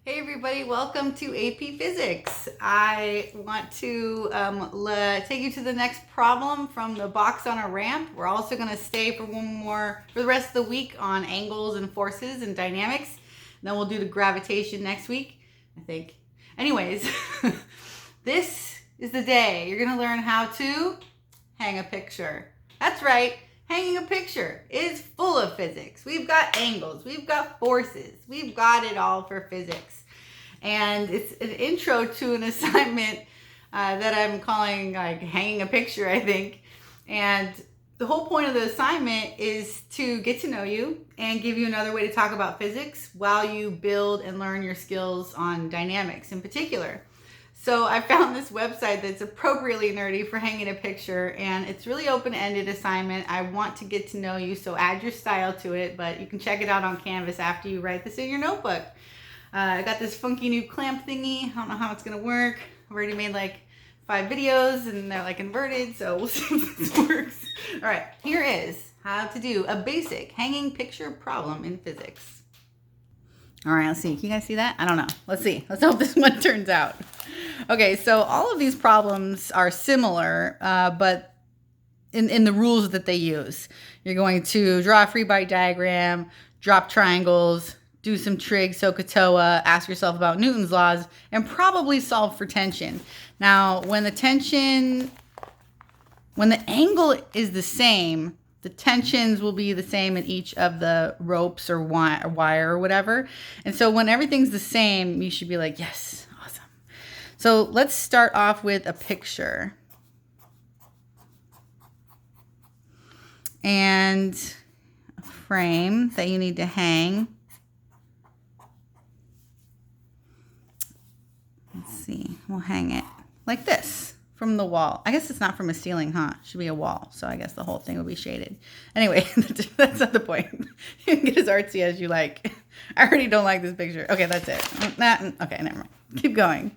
Hey everybody, welcome to AP Physics. I want to take you to the next problem from the box on a ramp. We're also going to stay for the rest of the week on angles and forces and dynamics. And then we'll do the gravitation next week, I think. Anyways, this is the day you're going to learn how to hang a picture. That's right. Hanging a picture is full of physics. We've got angles, we've got forces, we've got it all for physics. And it's an intro to an assignment that I'm calling like hanging a picture, I think. And the whole point of the assignment is to get to know you and give you another way to talk about physics while you build and learn your skills on dynamics in particular. So I found this website that's appropriately nerdy for hanging a picture, and it's really open-ended assignment. I want to get to know you, so add your style to it, but you can check it out on Canvas after you write this in your notebook. I got this funky new clamp thingy. I don't know how it's gonna work. I've already made like 5 videos and they're like inverted, so we'll see if this works. All right, here is how to do a basic hanging picture problem in physics. All right, let's see. Can you guys see that? I don't know. Let's see. Let's hope this one turns out. Okay, so all of these problems are similar, but in the rules that they use. You're going to draw a free body diagram, drop triangles, do some trig, SOHCAHTOA, ask yourself about Newton's laws, and probably solve for tension. Now, when the angle is the same, the tensions will be the same in each of the ropes or wire or whatever. And so when everything's the same, you should be like, yes, awesome. So let's start off with a picture. And a frame that you need to hang. Let's see, we'll hang it like this. From the wall. I guess it's not from a ceiling, huh? It should be a wall. So I guess the whole thing will be shaded. Anyway, that's not the point. You can get as artsy as you like. I already don't like this picture. Okay, that's it. Okay, never mind. Keep going.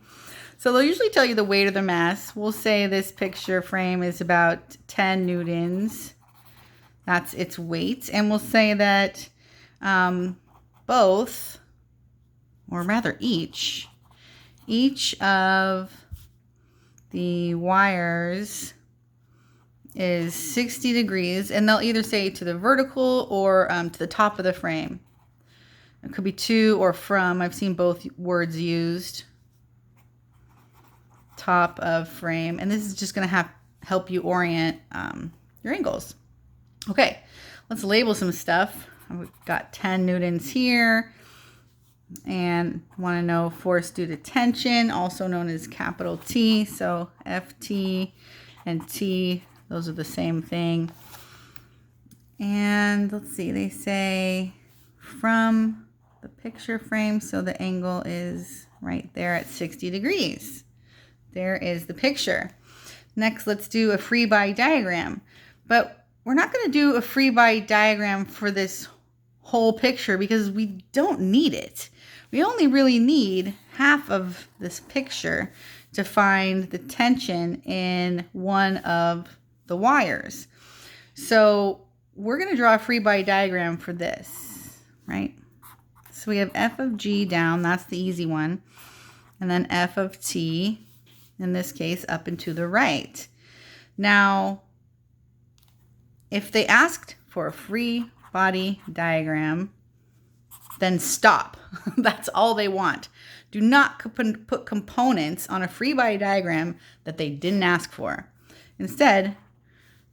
So they'll usually tell you the weight of the mass. We'll say this picture frame is about 10 newtons. That's its weight. And we'll say that both, or rather each of the wires is 60 degrees, and they'll either say to the vertical or to the top of the frame. It could be to or from. I've seen both words used. Top of frame. And this is just going to help you orient your angles. Okay, let's label some stuff. We've got 10 newtons here. And want to know force due to tension, also known as capital T. So Ft and T, those are the same thing. And let's see, they say from the picture frame, so the angle is right there at 60 degrees. There is the picture. Next, let's do a free body diagram. But we're not going to do a free body diagram for this whole picture because we don't need it. We only really need half of this picture to find the tension in one of the wires. So we're going to draw a free body diagram for this, right? So we have F of G down, that's the easy one. And then F of T, in this case, up and to the right. Now, if they asked for a free body diagram, then stop. That's all they want. Do not put components on a free body diagram that they didn't ask for. Instead,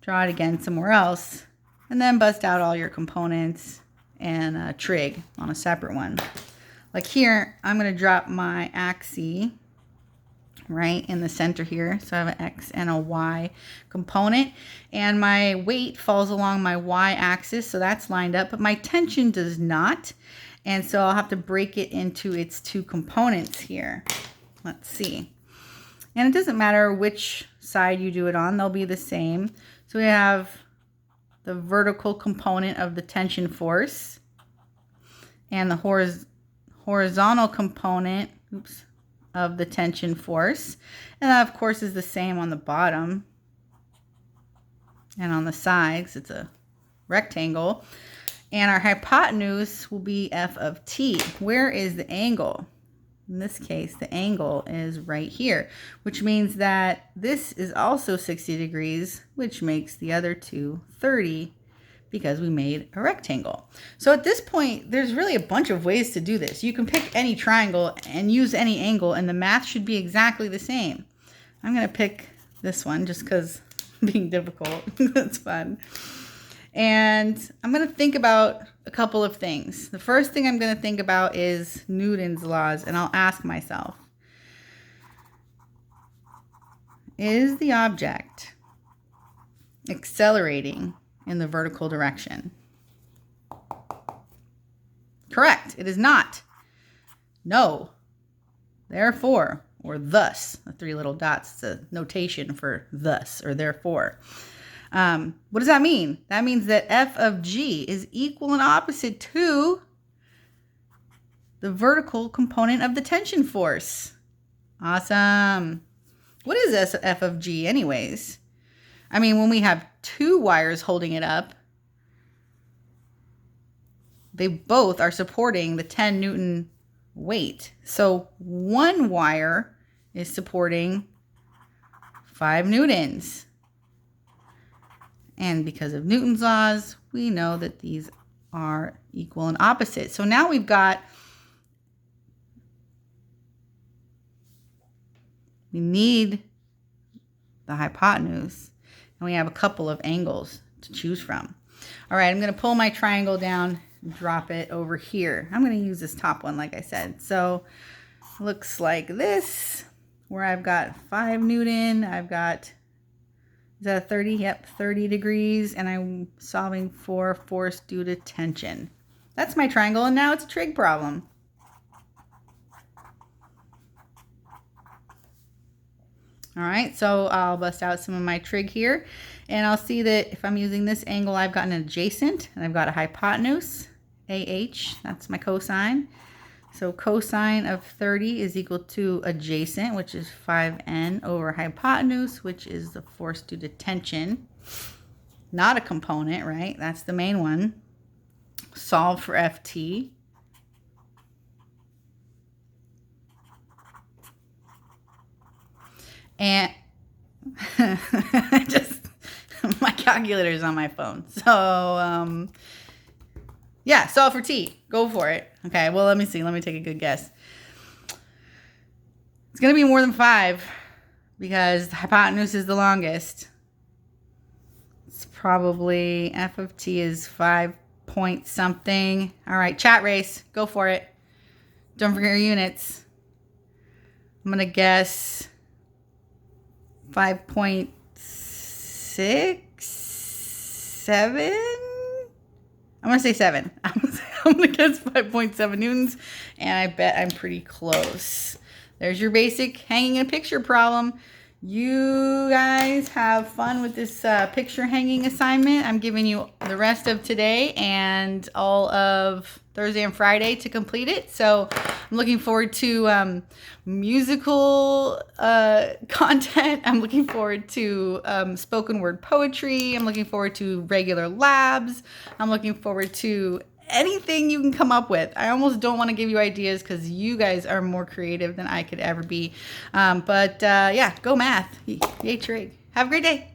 draw it again somewhere else, and then bust out all your components and a trig on a separate one. Like here, I'm going to drop my axis right in the center here. So I have an X and a Y component, and my weight falls along my Y axis, so that's lined up, but my tension does not. And so I'll have to break it into its two components here. Let's see. And it doesn't matter which side you do it on, they'll be the same. So we have the vertical component of the tension force and the horizontal component, of the tension force. And that, of course, is the same on the bottom and on the sides. It's a rectangle. And our hypotenuse will be F of T. Where is the angle? In this case, the angle is right here, which means that this is also 60 degrees, which makes the other two 30 because we made a rectangle. So at this point, there's really a bunch of ways to do this. You can pick any triangle and use any angle, and the math should be exactly the same. I'm going to pick this one just because being difficult. That's fun. And I'm going to think about a couple of things. The first thing I'm going to think about is Newton's laws, and I'll ask myself, is the object accelerating in the vertical direction? Correct. It is not. No. Therefore, or thus, the three little dots, it's a notation for thus or therefore. What does that mean? That means that f of g is equal and opposite to the vertical component of the tension force. Awesome. What is this f of g anyways? I mean, when we have two wires holding it up, they both are supporting the 10 Newton weight. So one wire is supporting 5 newtons. And because of Newton's laws, we know that these are equal and opposite. So now we need the hypotenuse, and we have a couple of angles to choose from. All right, I'm going to pull my triangle down and drop it over here. I'm going to use this top one, like I said. So looks like this, where I've got 5 Newton. I've got, is that a 30? Yep, 30 degrees. And I'm solving for force due to tension. That's my triangle, and now it's a trig problem. All right, so I'll bust out some of my trig here, and I'll see that if I'm using this angle, I've got an adjacent, and I've got a hypotenuse, AH, that's my cosine. So cosine of 30 is equal to adjacent, which is 5n, over hypotenuse, which is the force due to tension. Not a component, right? That's the main one. Solve for ft. And just my calculator is on my phone. So yeah, solve for t. Go for it. Okay, well, let me see. Let me take a good guess. It's going to be more than 5 because the hypotenuse is the longest. It's probably f of t is 5 point something. All right, chat race. Go for it. Don't forget your units. I'm going to guess 5.67. I'm going to say 7. I'm going to guess 5.7 newtons, and I bet I'm pretty close. There's your basic hanging a picture problem. You guys have fun with this picture hanging assignment. I'm giving you the rest of today and all of Thursday and Friday to complete it. So I'm looking forward to musical content. I'm looking forward to spoken word poetry. I'm looking forward to regular labs. I'm looking forward to anything you can come up with. I almost don't want to give you ideas because you guys are more creative than I could ever be. But yeah, go math. Yay, trig. Have a great day.